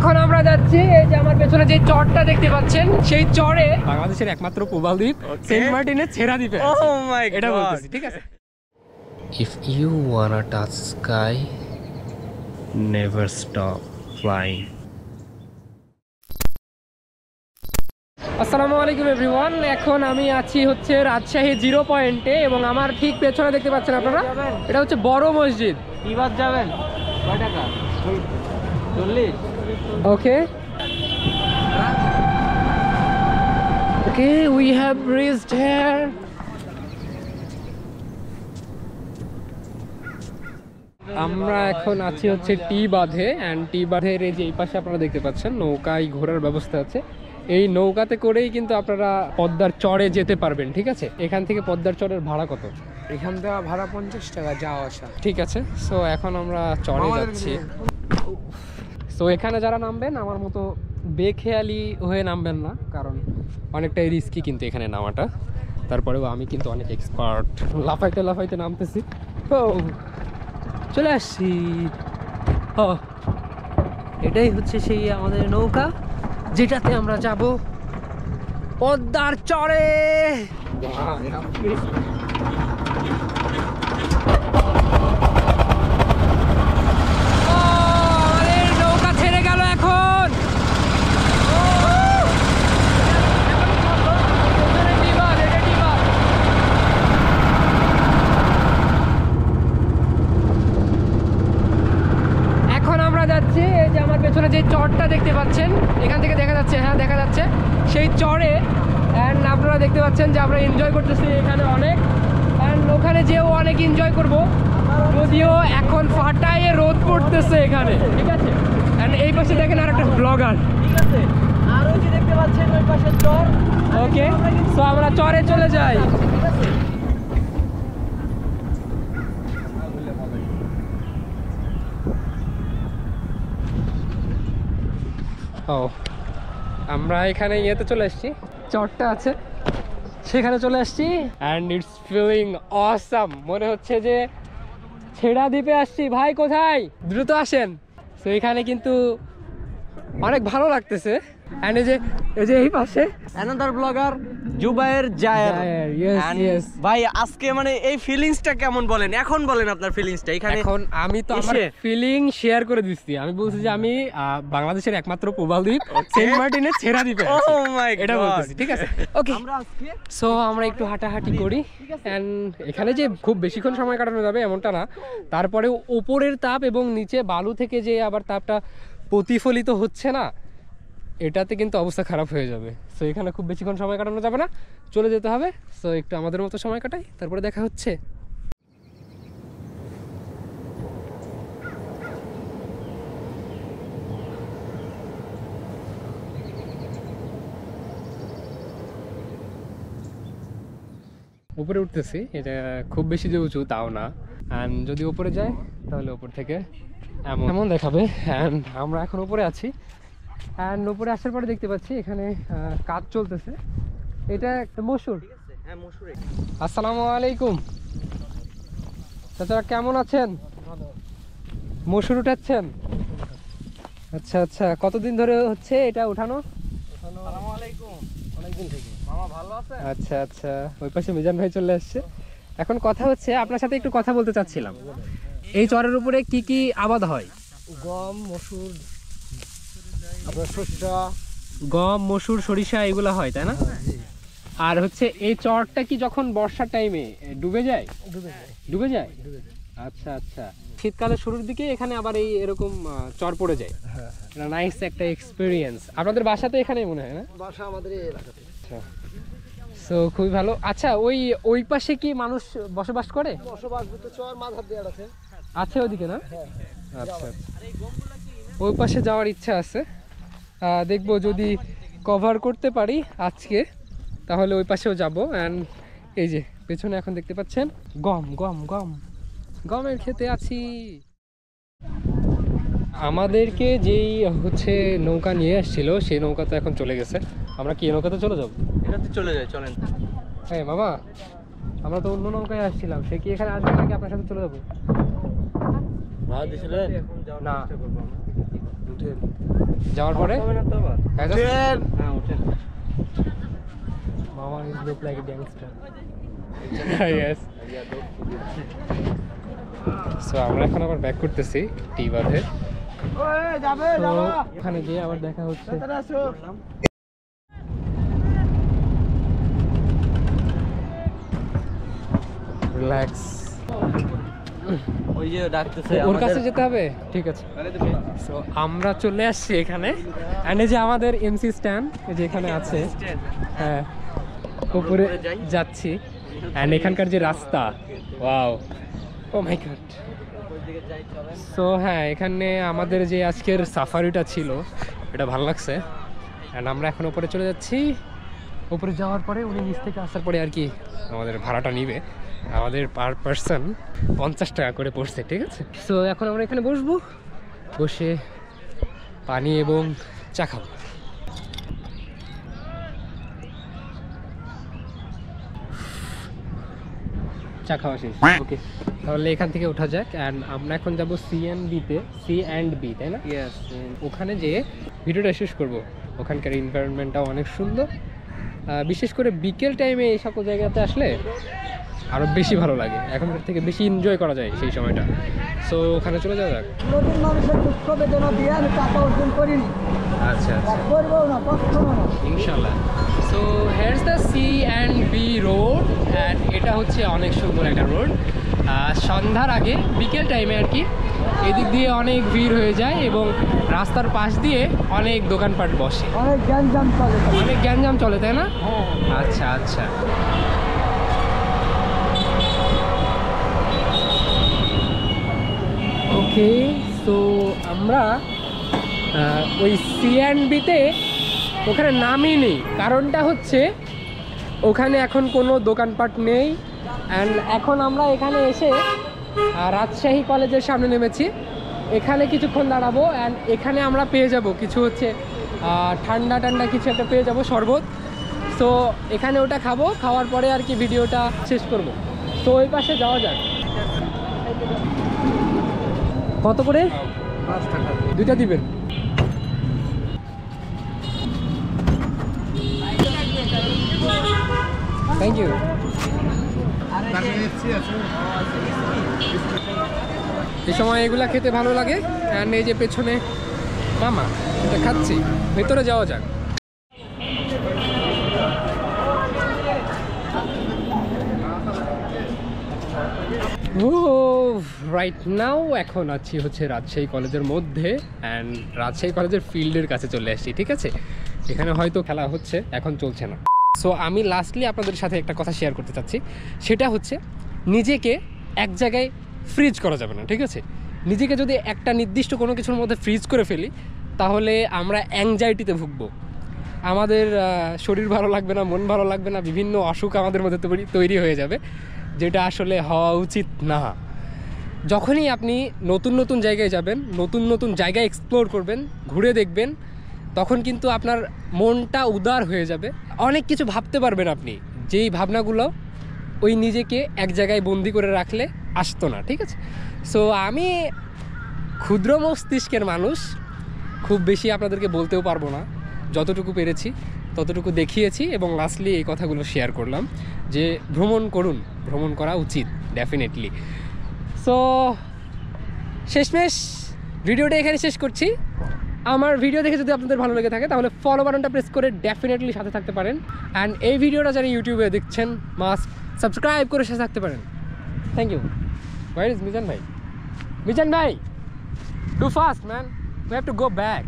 এখন আমরা যাচ্ছি এই যে আমার পেছনে যে চরটা দেখতে পাচ্ছেন সেই চরে বাংলাদেশের একমাত্র প্রবাল দ্বীপ সেন্ট মার্টিনের ছেড়া দ্বীপে। Oh my God! এটা বলতেছি, ঠিক আছে? If you wanna touch sky, never stop flying. আসসালামু আলাইকুম এভরিওয়ান। এখন আমি আছি হচ্ছে রাজশাহী 0 পয়েন্টে এবং আমার ঠিক পেছনে দেখতে পাচ্ছেন আপনারা, এটা হচ্ছে বড় মসজিদ। কিবার যাবেন? কয় টাকা? 40। ওকে ওকে, উই হ্যাভ রিচড হিয়ার। আমরা এখন আছি হচ্ছে টি বাঁধে, অ্যান্ড টি বাঁধের এই যে এই পাশে আপনারা দেখতে পাচ্ছেন নৌকায় ঘোরার ব্যবস্থা আছে। এই নৌকাতে করেই কিন্তু আপনারা পদ্মার চরে যেতে পারবেন, ঠিক আছে? এখান থেকে পদ্মার চরের ভাড়া কত? এখান থেকে ভাড়া 50 টাকা যাওয়া আসা। ঠিক আছে, সো এখন আমরা চরে যাচ্ছি। সো এখানে যারা নামবেন আমার মতো বেখেয়ালি হয়ে নামবেন না, কারণ অনেকটাই রিস্কি কিন্তু এখানে নামাটা। তারপরেও আমি কিন্তু অনেক এক্সপার্ট, লাফাইতে লাফাইতে নামতেছি। ও চলে আসছি। ও এটাই হচ্ছে সেই আমাদের নৌকা যেটাতে আমরা যাব পদ্মার চরে। আমাদের নৌকা ছেড়ে গেল এখন। এখন আমরা যাচ্ছি এই যে আমার পেছনে যে চরটা দেখতে পাচ্ছেন, এখান থেকে দেখা যাচ্ছে, হ্যাঁ দেখা যাচ্ছে সেই চরে। অ্যান্ড আপনারা দেখতে পাচ্ছেন যে আমরা এনজয় করতেছি এখানে অনেক, অ্যান্ড ওখানে যেও অনেক এনজয় করব, যদিও এখন ফাটাইয়ে রোদ পড়তেছে এখানে, ঠিক আছে? অ্যান্ড এই পাশে দেখেন আর একটা ব্লগার, ঠিক আছে। আর ওই যে দেখতে পাচ্ছেন ওই পাশে চর। ওকে, সো আমরা চরে চলে যাই। ঠিক আছে। ও আমরা এখানে ইয়েতে চলে এসেছি, চরটা আছে সেখানে চলে আসছি, অ্যান্ড ইটস ফিলিং অসাম। মনে হচ্ছে যে ছেড়া দ্বীপে আসছি। ভাই কোথায়? দ্রুত আসেন। তো এখানে কিন্তু অনেক ভালো লাগতেছে। অ্যান্ড এই যে এই পাশে অ্যানাদার ব্লগার জুবায়ের জায়ের। Yes, And yes. ভাই আজকে মানে এই ফিলিংসটা কেমন বলেন? এখন বলেন আপনার ফিলিংসটা এখানে। এখন আমি তো আমার ফিলিং শেয়ার করে দিচ্ছি। আমি বলছি যে আমি বাংলাদেশের একমাত্র প্রবাল দ্বীপ সেন্ট মার্টিনের ছেড়া দ্বীপে আছি। Oh my God! এটা বলতেছি, ঠিক আছে? ওকে, আমরা আজকে সো আমরা একটু হাঁটাহাঁটি করি। অ্যান্ড এখানে যে খুব বেশিক্ষণ সময় কাটানো যাবে এমনটা না, তারপরে ওপরের তাপ এবং নিচে বালু থেকে যে আবার তাপটা প্রতিফলিত হচ্ছে না, এটাতে কিন্তু অবস্থা খারাপ হয়ে যাবে। সো এখানে খুব বেশিক্ষণ সময় কাটানো যাবে না, চলে যেতে হবে। সো একটু আমাদের মতো সময় কাটাই, তারপরে দেখা হচ্ছে। উপরে উঠতেছি, এটা খুব বেশি যে উঁচু তাও না, অ্যান্ড যদি উপরে যায় তাহলে উপর থেকে এমন দেখাবে। অ্যান্ড আমরা এখন উপরে আছি, অ্যান্ড উপরে আসার পরে দেখতে পাচ্ছি এখানে কাজ চলতেছে। এটা একটা মসুর। হ্যাঁ মশুরে। আসসালামু আলাইকুম চাচা, কেমন আছেন? মসুর উঠাচ্ছেন? আচ্ছা আচ্ছা, কতদিন ধরে হচ্ছে এটা উঠানো? আসসালামু আলাইকুম। অনেকদিন থেকে। মামা ভালো আছে? আচ্ছা আচ্ছা, ওই পাশে মিজান ভাই চলে আসছে। এখন কথা হচ্ছে, আপনার সাথে একটু কথা বলতে চাচ্ছিলাম। এই চরের উপরে কি কি আবাদ হয়? গম, মসুর, আপনার শস্য। গম, মসুর, সরিষা এগুলো হয়, তাই না? আর হচ্ছে এই চরটা কি যখন বর্ষার টাইমে ডুবে যায়? ডুবে যায়। আচ্ছা আচ্ছা, শীতকালের শুরুর দিকে এখানে আবার এই এরকম চর পড়ে যায়। এটা নাইস একটা এক্সপিরিয়েন্স। আপনাদের বাসা তো এখানেই মনে হয় না? বাসা আমাদের এই এলাকাতে। সো খুবই ভালো। আচ্ছা, ওই পাশে কি মানুষ বসবাস করে? বসবাস করতে চর মাঝার দেওয়া আছে। আছে ওদিকে না? আচ্ছা, ওই পাশে যাওয়ার ইচ্ছা আছে। দেখবো যদি কভার করতে পারি আজকে, তাহলে ওই পাশেও যাব। অ্যান্ড এই যে পেছনে এখন দেখতে পাচ্ছেন গম গম গম গমের খেতে আছি। আমাদেরকে যেই হচ্ছে নৌকা নিয়ে আসছিল সেই নৌকা তো এখন চলে গেছে। আমরা কি নৌকাতে চলে যাবো? এটাতে চলে যায়, চলেন। হ্যাঁ বাবা, আমরা তো অন্য নৌকায় আসছিলাম, সে কি এখানে আসবে নাকি আপনার সাথে চলে যাবো? ভাড়া দিয়েছিলেন? না, যাওয়ার পরে হবে না তো আবার উঠেন। হ্যাঁ ওঠেন মামা is look like a gangster. Yes. So আমরা এখন আবার ব্যাক করতেছি টি বাঁধে। তো ওখানে গিয়ে আবার দেখা হচ্ছে। রিল্যাক্স। ওই যে ডাকতেছে ওর কাছে যেতে হবে, ঠিক আছে। সো আমরা চলে আসছি এখানে, এন্ড এই যে আমাদের এমসি স্ট্যান্ড এই যে এখানে আছে, হ্যাঁ উপরে যাচ্ছি। এন্ড এখানকার যে রাস্তা, ওয়াও, ও মাই গড। সো হ্যাঁ, এখানে আমাদের যে আজকের সাফারিটা ছিল এটা ভালো লাগছে। অ্যান্ড আমরা এখন উপরে চলে যাচ্ছি। উপরে যাওয়ার পরে উনি নিচ থেকে আসার পরে আর কি আমাদের ভাড়াটা নিবে। আমাদের পার পারসন 50 টাকা করে পড়ছে, ঠিক আছে। সো এখন আমরা এখানে বসবো, বসে পানি এবং চা খাবো। চা খাওয়া শেষ, ওকে। তাহলে এখান থেকে ওঠা যাক। অ্যান্ড আমরা এখন যাব সি অ্যান্ড বি, তাই না? ইয়েস ওখানে যে ভিডিওটা শেষ করব। ওখানকার এনভায়রনমেন্টটাও অনেক সুন্দর, বিশেষ করে বিকেল টাইমে এই সকল জায়গাতে আসলে আরও বেশি ভালো লাগে, এখনকার থেকে বেশি এনজয় করা যায় সেই সময়টা। সো ওখানে চলে যাওয়া যাক। নদীর মানুষের দুঃখ বেদনা দিয়ে আমি টাকা অর্জন করিনি, আচ্ছা আচ্ছা, করবো না, কখনো না। ইনশাল্লাহ। So here's the C and B road, and এটা হচ্ছে অনেক সুন্দর একটা রোড। সন্ধ্যার আগে বিকেল টাইমে আর কি এদিক দিয়ে অনেক ভিড় হয়ে যায় এবং রাস্তার পাশ দিয়ে অনেক দোকানপাট বসে, অনেক গ্যাঞ্জাম চলে। অনেক গ্যাঞ্জাম চলে, তাই না? হ্যাঁ, আচ্ছা আচ্ছা। ওকে, সো আমরা ওই সি অ্যান্ড বিতে ওখানে নামই নেই, কারণটা হচ্ছে ওখানে এখন কোনো দোকানপাট নেই। অ্যান্ড এখন আমরা এখানে এসে রাজশাহী কলেজের সামনে নেমেছি। এখানে কিছুক্ষণ দাঁড়াবো, অ্যান্ড এখানে আমরা পেয়ে যাব কিছু হচ্ছে ঠান্ডা ঠান্ডা কিছু একটা পেয়ে যাব, শরবত। সো এখানে ওটা খাবো, খাওয়ার পরে আর কি ভিডিওটা শেষ করব। তো ওই পাশে যাওয়া যাক। কত করে? 5 টাকা। দুইটা দিবেন। Thank you. এই সময় এগুলা খেতে ভালো লাগে। অ্যান্ড এই যে পেছনে মামা এটা খাচ্ছি, ভেতরে যাওয়া যাক। ও রাইট নাও এখন আছি হচ্ছে রাজশাহী কলেজের মধ্যে, অ্যান্ড রাজশাহী কলেজের ফিল্ডের কাছে চলে আসছি, ঠিক আছে। এখানে হয়তো খেলা হচ্ছে, এখন চলছে না। সো আমি লাস্টলি আপনাদের সাথে একটা কথা শেয়ার করতে চাচ্ছি, সেটা হচ্ছে নিজেকে এক জায়গায় ফ্রিজ করা যাবে না, ঠিক আছে। নিজেকে যদি একটা নির্দিষ্ট কোনো কিছুর মধ্যে ফ্রিজ করে ফেলি তাহলে আমরা অ্যাংজাইটিতে ভুগবো, আমাদের শরীর ভালো লাগবে না, মন ভালো লাগবে না, বিভিন্ন অসুখ আমাদের মধ্যে তৈরি হয়ে যাবে, যেটা আসলে হওয়া উচিত না। যখনই আপনি নতুন নতুন জায়গায় যাবেন, নতুন নতুন জায়গায় এক্সপ্লোর করবেন, ঘুরে দেখবেন, তখন কিন্তু আপনার মনটা উদার হয়ে যাবে, অনেক কিছু ভাবতে পারবেন আপনি, যেই ভাবনাগুলো ওই নিজেকে এক জায়গায় বন্দি করে রাখলে আসতো না, ঠিক আছে। সো আমি ক্ষুদ্র মস্তিষ্কের মানুষ, খুব বেশি আপনাদেরকে বলতেও পারবো না, যতটুকু পেরেছি ততটুকু দেখিয়েছি এবং লাস্টলি এই কথাগুলো শেয়ার করলাম যে ভ্রমণ করুন, ভ্রমণ করা উচিত ডেফিনেটলি। সো শেষমেশ ভিডিওটা এখানে শেষ করছি। আমার ভিডিও দেখে যদি আপনাদের ভালো লেগে থাকে তাহলে ফলো বাটনটা প্রেস করে ডেফিনেটলি সাথে থাকতে পারেন। অ্যান্ড এই ভিডিওটা যারা ইউটিউবে দেখছেন মাস্ট সাবস্ক্রাইব করে সাথে থাকতে পারেন। Thank you. Where is Mizan ভাই? মিজান ভাই, do fast man, we have to go back.